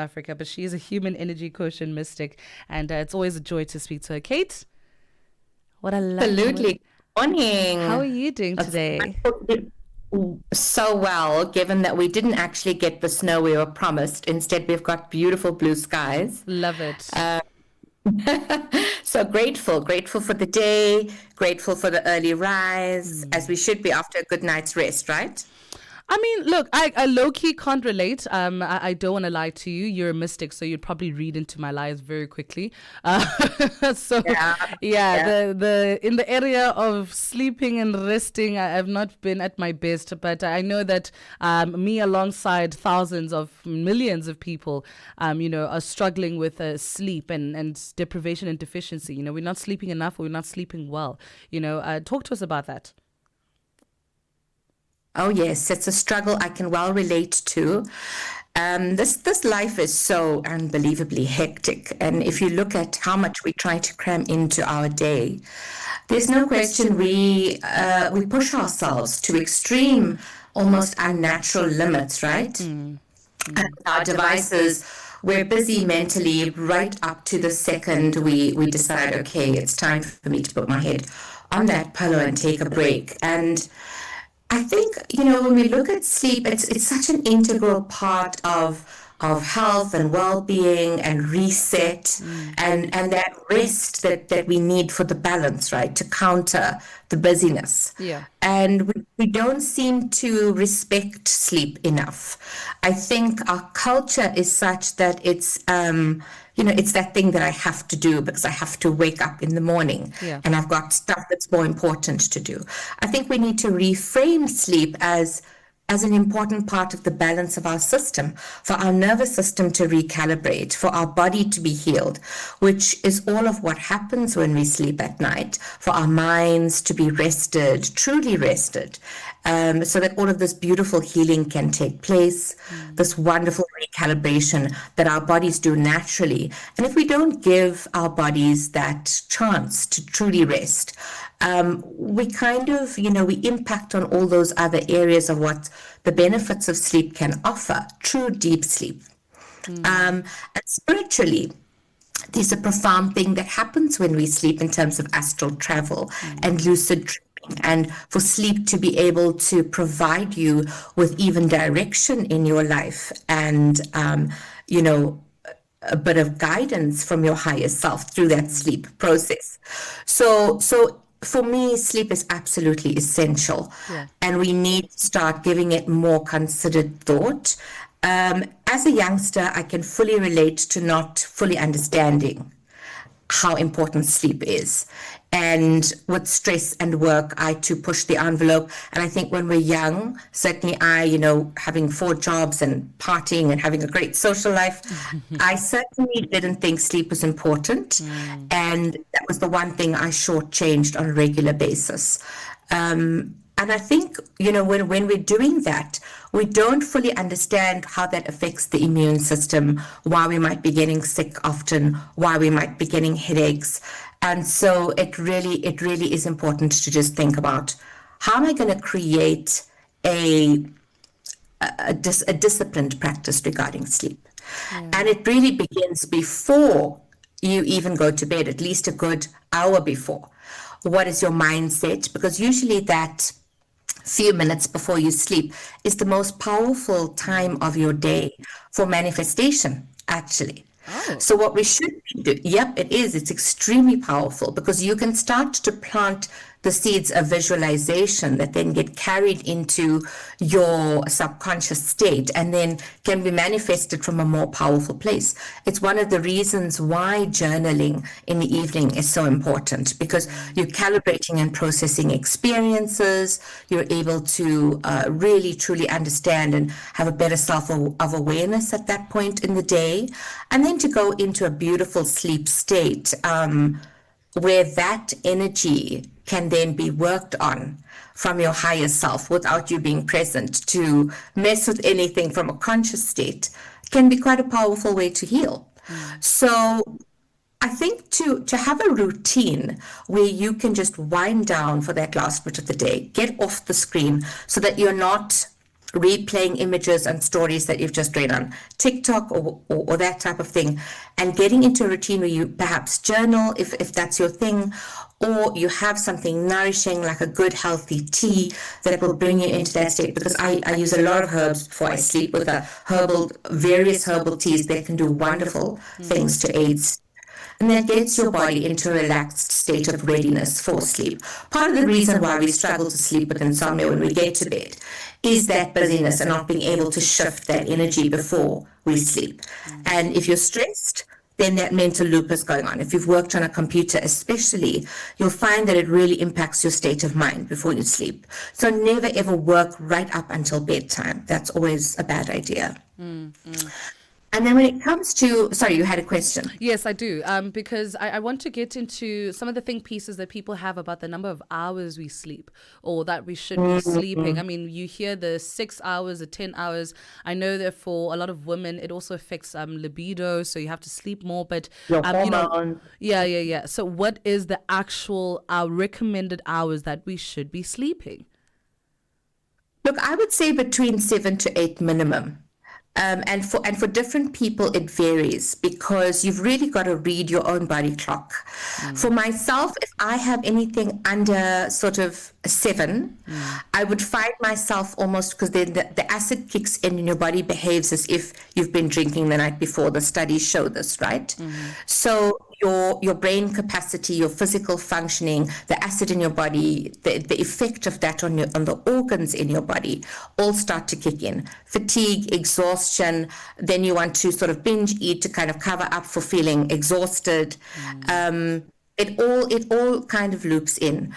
Africa, but she is a Human Energy Quotient Mystic, and it's always a joy to speak to her. Kate, what a Absolutely. Morning. How are you doing today? So well, given that we didn't actually get the snow we were promised. Instead, we've got beautiful blue skies. Love it. So grateful for the day, grateful for the early rise, as we should be after a good night's rest, right? I mean, look, I low-key can't relate. I don't want to lie to you. You're a mystic, so you'd probably read into my lies very quickly. The in the area of sleeping and resting, I've not been at my best. But I know that me, alongside thousands of millions of people, are struggling with sleep and deprivation and deficiency. We're not sleeping enough, or we're not sleeping well. Talk to us about that. Oh, yes, it's a struggle I can well relate to. This life is so unbelievably hectic. And if you look at how much we try to cram into our day, there's no question we push ourselves to extreme, almost unnatural limits, right? And our devices, we're busy mentally right up to the second we decide, okay, it's time for me to put my head on that pillow and take a break. And I think, when we look at sleep, it's such an integral part of health and well-being and reset and that rest that we need for the balance, right, to counter the busyness. Yeah. And we don't seem to respect sleep enough. I think our culture is such that it's it's that thing that I have to do because I have to wake up in the morning and I've got stuff that's more important to do. I think we need to reframe sleep as an important part of the balance of our system, for our nervous system to recalibrate, for our body to be healed, which is all of what happens when we sleep at night, for our minds to be rested, truly rested, so that all of this beautiful healing can take place, this wonderful recalibration that our bodies do naturally. And if we don't give our bodies that chance to truly rest, we kind of, we impact on all those other areas of what the benefits of sleep can offer, true deep sleep. And spiritually, there's a profound thing that happens when we sleep in terms of astral travel and lucid dreaming, and for sleep to be able to provide you with even direction in your life and, a bit of guidance from your higher self through that sleep process. So for me, sleep is absolutely essential, and we need to start giving it more considered thought. As a youngster, I can fully relate to not fully understanding how important sleep is. And with stress and work, I too push the envelope. And I think when we're young, certainly I, having 4 jobs and partying and having a great social life, I certainly didn't think sleep was important. And that was the one thing I shortchanged on a regular basis. And I think, when we're doing that, we don't fully understand how that affects the immune system, why we might be getting sick often, why we might be getting headaches. And so it really is important to just think about, how am I going to create a disciplined practice regarding sleep? And it really begins before you even go to bed, at least a good hour before. What is your mindset? Because usually that few minutes before you sleep is the most powerful time of your day for manifestation, actually. So what we should do, it is. It's extremely powerful because you can start to plant the seeds of visualization that then get carried into your subconscious state and then can be manifested from a more powerful place. It's one of the reasons why journaling in the evening is so important, because you're calibrating and processing experiences. You're able to really, truly understand and have a better self of awareness at that point in the day. And then to go into a beautiful sleep state where that energy can then be worked on from your higher self without you being present. To mess with anything from a conscious state can be quite a powerful way to heal. So I think to have a routine where you can just wind down for that last bit of the day, get off the screen so that you're not replaying images and stories that you've just read on TikTok or that type of thing, and getting into a routine where you perhaps journal if that's your thing, or you have something nourishing like a good healthy tea that will bring you into that state. Because I use a lot of herbs before I sleep with various herbal teas that can do wonderful things to aid. And that gets your body into a relaxed state of readiness for sleep. Part of the reason why we struggle to sleep with insomnia when we get to bed is that busyness and not being able to shift that energy before we sleep. And if you're stressed, then that mental loop is going on. If you've worked on a computer especially, you'll find that it really impacts your state of mind before you sleep. So never ever work right up until bedtime. That's always a bad idea. And then when it comes to, sorry, you had a question. Yes, I do. Because I want to get into some of the think pieces that people have about the number of hours we sleep or that we should be sleeping. I mean, you hear the 6 hours, the 10 hours. I know that for a lot of women, it also affects libido. So you have to sleep more. But, yeah. So what is the actual recommended hours that we should be sleeping? Look, I would say between 7 to 8 minimum. And for different people, it varies because you've really got to read your own body clock. For myself, if I have anything under sort of 7, I would find myself almost, because then the acid kicks in and your body behaves as if you've been drinking the night before. The studies show this, right? So your brain capacity, your physical functioning, the acid in your body, the effect of that on the organs in your body all start to kick in. Fatigue, exhaustion, then you want to sort of binge eat to kind of cover up for feeling exhausted. It all kind of loops in.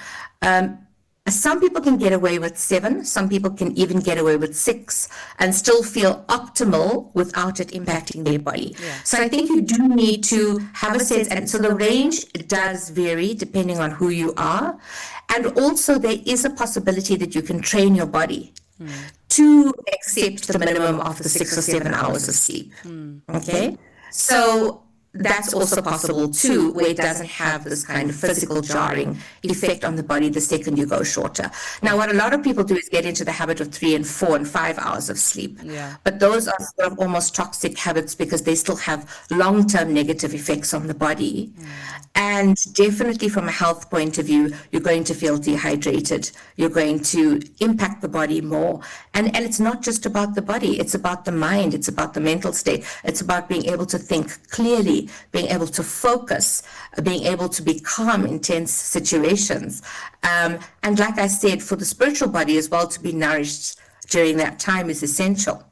Some people can get away with 7, some people can even get away with 6 and still feel optimal without it impacting their body. So I think you do need to have a sense, and so the range does vary depending on who you are. And also there is a possibility that you can train your body to accept the minimum of the 6 or 7 hours of sleep. Okay? So that's also possible too, where it doesn't have this kind of physical jarring effect on the body the second you go shorter. Now, what a lot of people do is get into the habit of 3 and 4 and 5 hours of sleep. But those are sort of almost toxic habits because they still have long-term negative effects on the body. And definitely from a health point of view, you're going to feel dehydrated. You're going to impact the body more. And it's not just about the body. It's about the mind. It's about the mental state. It's about being able to think clearly, being able to focus, being able to be calm in tense situations. And like I said, for the spiritual body as well, to be nourished during that time is essential.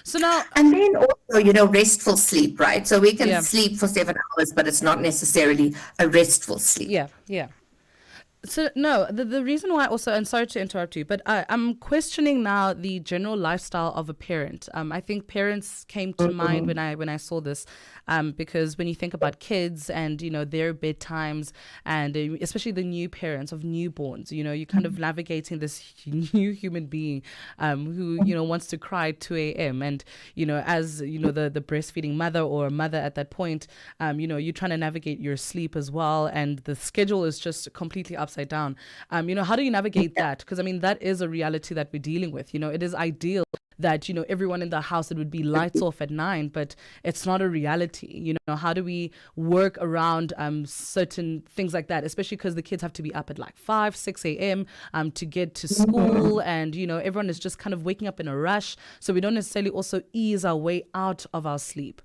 So now, and then also, restful sleep, right? So we can sleep for 7 hours, but it's not necessarily a restful sleep. Yeah. So no, the reason why also, and sorry to interrupt you, but I'm questioning now the general lifestyle of a parent. I think parents came to mind when I saw this, because when you think about kids and their bedtimes, and especially the new parents of newborns, you're kind of navigating this new human being who wants to cry at 2 a.m. and as the breastfeeding mother or a mother at that point, you're trying to navigate your sleep as well, and the schedule is just completely upside down. How do you navigate that? Because that is a reality that we're dealing with. It is ideal that everyone in the house, it would be lights off at 9, but it's not a reality. How do we work around certain things like that, especially because the kids have to be up at like 5, 6 a.m. To get to school, and everyone is just kind of waking up in a rush, so we don't necessarily also ease our way out of our sleep.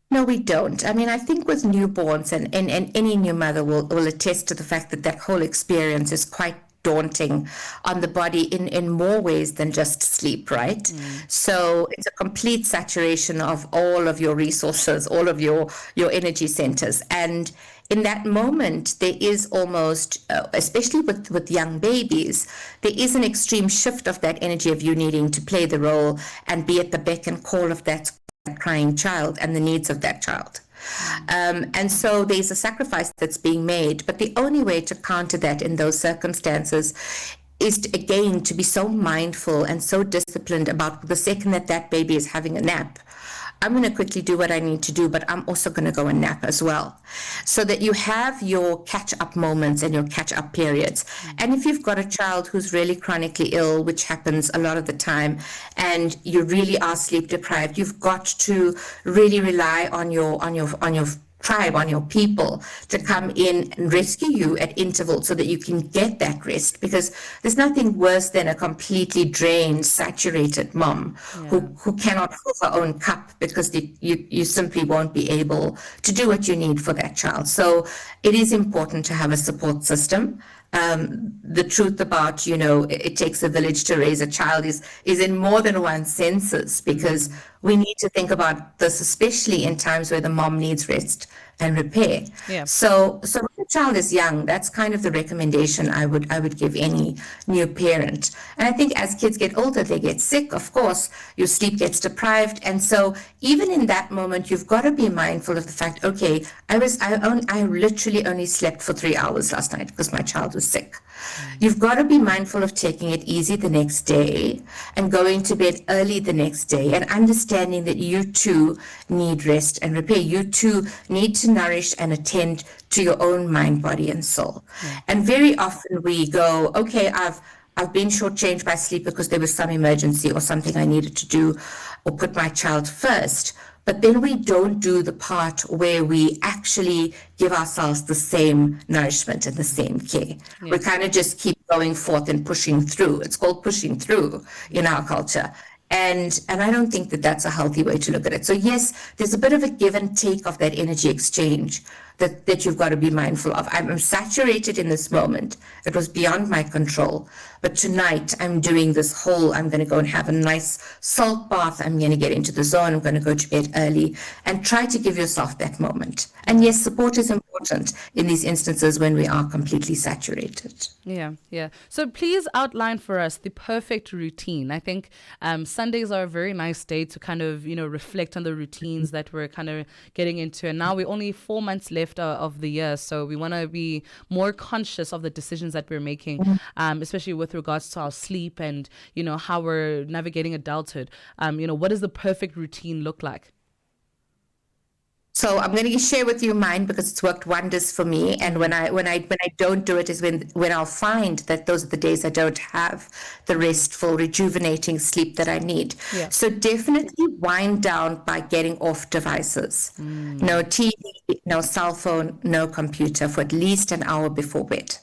No, we don't. I think with newborns, and any new mother will attest to the fact that whole experience is quite daunting on the body in more ways than just sleep, right? So it's a complete saturation of all of your resources, all of your energy centers. And in that moment, there is almost, especially with young babies, there is an extreme shift of that energy of you needing to play the role and be at the beck and call of that crying child and the needs of that child. And so there's a sacrifice that's being made, but the only way to counter that in those circumstances is to be so mindful and so disciplined about the second that baby is having a nap. I'm going to quickly do what I need to do, but I'm also going to go and nap as well. So that you have your catch-up moments and your catch-up periods. And if you've got a child who's really chronically ill, which happens a lot of the time, and you really are sleep deprived, you've got to really rely on your tribe, on your people, to come in and rescue you at intervals so that you can get that rest, because there's nothing worse than a completely drained, saturated mom who cannot fill her own cup because you simply won't be able to do what you need for that child. So it is important to have a support system. The truth about, it takes a village to raise a child is in more than one senses, because we need to think about this, especially in times where the mom needs rest and repair. Yeah. So when the child is young, that's kind of the recommendation I would give any new parent. And I think as kids get older, they get sick, of course, your sleep gets deprived. And so even in that moment, you've got to be mindful of the fact, okay, I literally only slept for 3 hours last night because my child was sick. You've got to be mindful of taking it easy the next day and going to bed early the next day, and understanding that you too need rest and repair. You too need to nourish and attend to your own mind, body, and soul. And very often we go, okay, I've been shortchanged by sleep because there was some emergency or something I needed to do, or put my child first. But then we don't do the part where we actually give ourselves the same nourishment and the same care. Yeah. We kind of just keep going forth and pushing through. It's called pushing through in our culture. And I don't think that that's a healthy way to look at it. So yes, there's a bit of a give and take of that energy exchange that you've got to be mindful of. I'm saturated in this moment. It was beyond my control. But tonight I'm doing this whole, I'm going to go and have a nice salt bath. I'm going to get into the zone. I'm going to go to bed early, and try to give yourself that moment. And yes, support is important in these instances when we are completely saturated. Yeah. So please outline for us the perfect routine. I think Sundays are a very nice day to kind of, reflect on the routines that we're kind of getting into. And now we're only 4 months left of the year. So we want to be more conscious of the decisions that we're making, especially with regards to our sleep and, how we're navigating adulthood. What does the perfect routine look like? So I'm going to share with you mine because it's worked wonders for me. And when I don't do it is when I'll find that those are the days I don't have the restful, rejuvenating sleep that I need. Yeah. So definitely wind down by getting off devices. No TV, no cell phone, no computer for at least an hour before bed.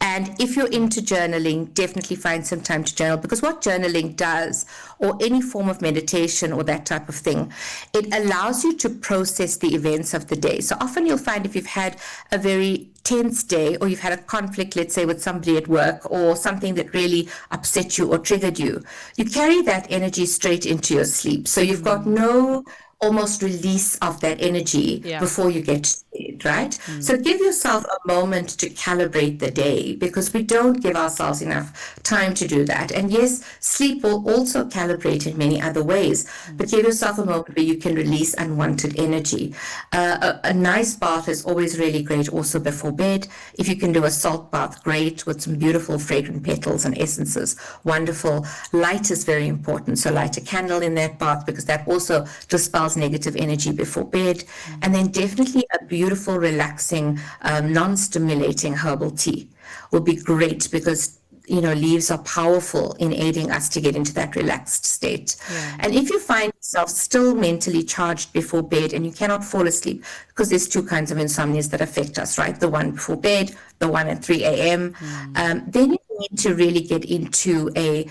And if you're into journaling, definitely find some time to journal, because what journaling does, or any form of meditation or that type of thing, it allows you to process the events of the day. So often you'll find if you've had a very tense day, or you've had a conflict, let's say with somebody at work, or something that really upset you or triggered you, you carry that energy straight into your sleep. So you've got no almost release of that energy before you get to bed, right? So give yourself a moment to calibrate the day, because we don't give ourselves enough time to do that. And yes, sleep will also calibrate in many other ways, but give yourself a moment where you can release unwanted energy. A nice bath is always really great also before bed. If you can do a salt bath, great, with some beautiful fragrant petals and essences, wonderful. Light is very important, so light a candle in that bath, because that also dispels negative energy before bed. And then definitely a beautiful, relaxing, non-stimulating herbal tea will be great, because leaves are powerful in aiding us to get into that relaxed state. And if you find yourself still mentally charged before bed and you cannot fall asleep, because there's two kinds of insomnias that affect us, right? The one before bed, the one at 3 a.m. Then you need to really get into a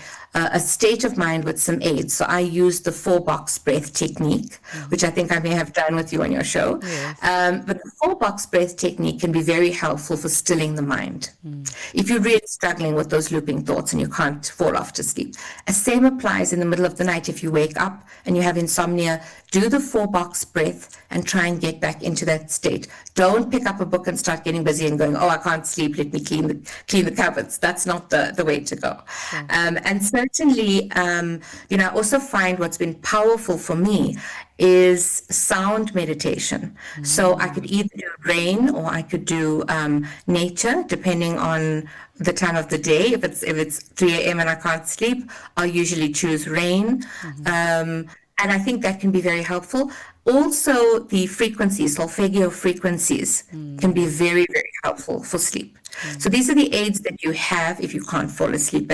state of mind with some aids. So I use the 4-box breath technique, which I think I may have done with you on your show. But the 4-box breath technique can be very helpful for stilling the mind. If you're really struggling with those looping thoughts and you can't fall off to sleep, the same applies in the middle of the night. If you wake up and you have insomnia, do the 4-box breath and try and get back into that state. Don't pick up a book and start getting busy and going, oh, I can't sleep, let me clean the cupboards. That's not the way to go. And certainly, I also find what's been powerful for me is sound meditation. So I could either do rain or I could do nature, depending on the time of the day. If it's 3 a.m. and I can't sleep, I'll usually choose rain. And I think that can be very helpful. Also, the frequencies, solfeggio frequencies, can be very, very helpful for sleep. So these are the aids that you have if you can't fall asleep,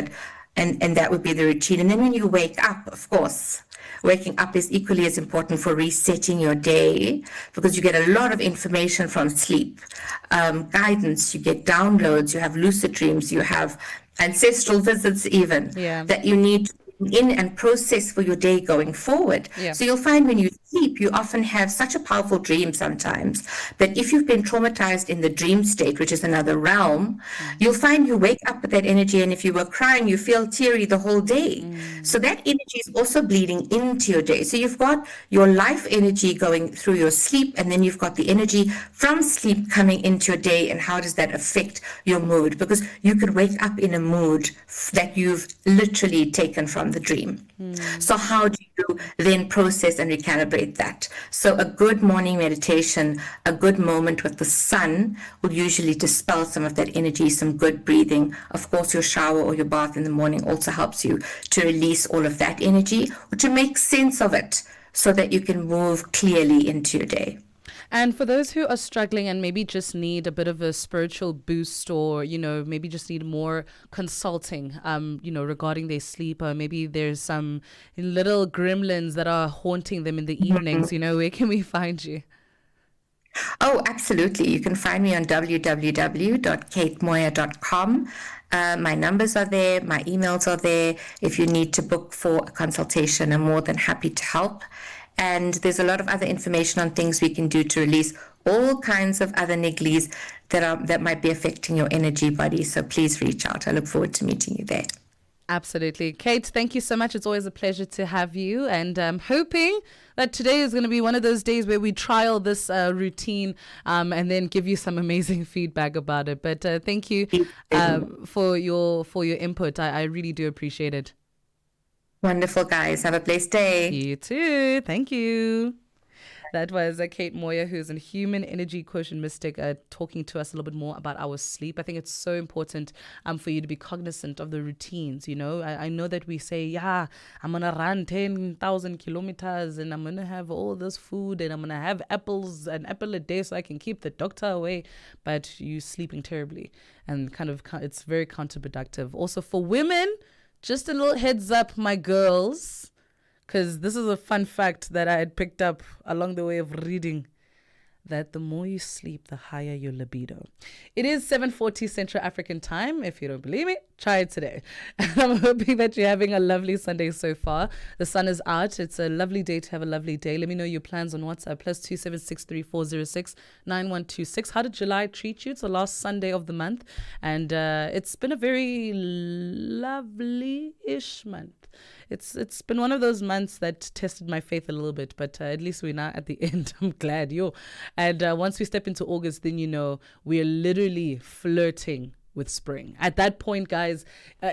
and that would be the routine. And then when you wake up, of course, waking up is equally as important for resetting your day, because you get a lot of information from sleep, guidance, you get downloads, you have lucid dreams, you have ancestral visits even, that you need to in and process for your day going forward. So you'll find when you sleep, you often have such a powerful dream sometimes that if you've been traumatized in the dream state, which is another realm, you'll find you wake up with that energy, and if you were crying, you feel teary the whole day. So that energy is also bleeding into your day. So you've got your life energy going through your sleep, and then you've got the energy from sleep coming into your day, and how does that affect your mood? Because you could wake up in a mood that you've literally taken from the dream. So how do you then process and recalibrate that? So a good morning meditation, a good moment with the sun will usually dispel some of that energy, some good breathing. Of course, your shower or your bath in the morning also helps you to release all of that energy, or to make sense of it so that you can move clearly into your day. And for those who are struggling and maybe just need a bit of a spiritual boost, or, maybe just need more consulting, regarding their sleep, or maybe there's some little gremlins that are haunting them in the evenings, where can we find you? Oh, absolutely. You can find me on www.katemoia.com. My numbers are there, my emails are there. If you need to book for a consultation, I'm more than happy to help. And there's a lot of other information on things we can do to release all kinds of other nigglies that might be affecting your energy body. So please reach out. I look forward to meeting you there. Absolutely. Kate, thank you so much. It's always a pleasure to have you. And I'm hoping that today is going to be one of those days where we trial this routine and then give you some amazing feedback about it. But thank you for your input. I really do appreciate it. Wonderful, guys. Have a blessed day. You too. Thank you. That was Kate Moia, who's a Human Energy Quotient Mystic, talking to us a little bit more about our sleep. I think it's so important for you to be cognizant of the routines. I know that we say, I'm going to run 10,000 kilometers and I'm going to have all this food and I'm going to have an apple a day so I can keep the doctor away. But you're sleeping terribly, and it's very counterproductive. Also for women, just a little heads up, my girls, because this is a fun fact that I had picked up along the way of reading, that the more you sleep, the higher your libido. It is 7:40 Central African time. If you don't believe me, try it today. And I'm hoping that you're having a lovely Sunday so far. The sun is out. It's a lovely day to have a lovely day. Let me know your plans on WhatsApp, +27634069126. How did July treat you? It's the last Sunday of the month, and it's been a very lovely-ish month. It's been one of those months that tested my faith a little bit, but at least we're now at the end. I'm glad, And once we step into August, then we are literally flirting with spring. At that point, guys,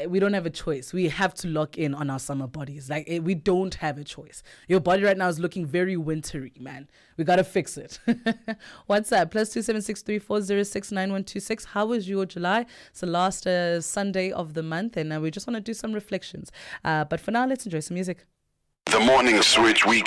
we don't have a choice. We have to lock in on our summer bodies. We don't have a choice. Your body right now is looking very wintry, man. We got to fix it. What's that? +27634069126. How was your July? It's the last Sunday of the month, and we just want to do some reflections. But for now, let's enjoy some music. The Morning Switch Weekend.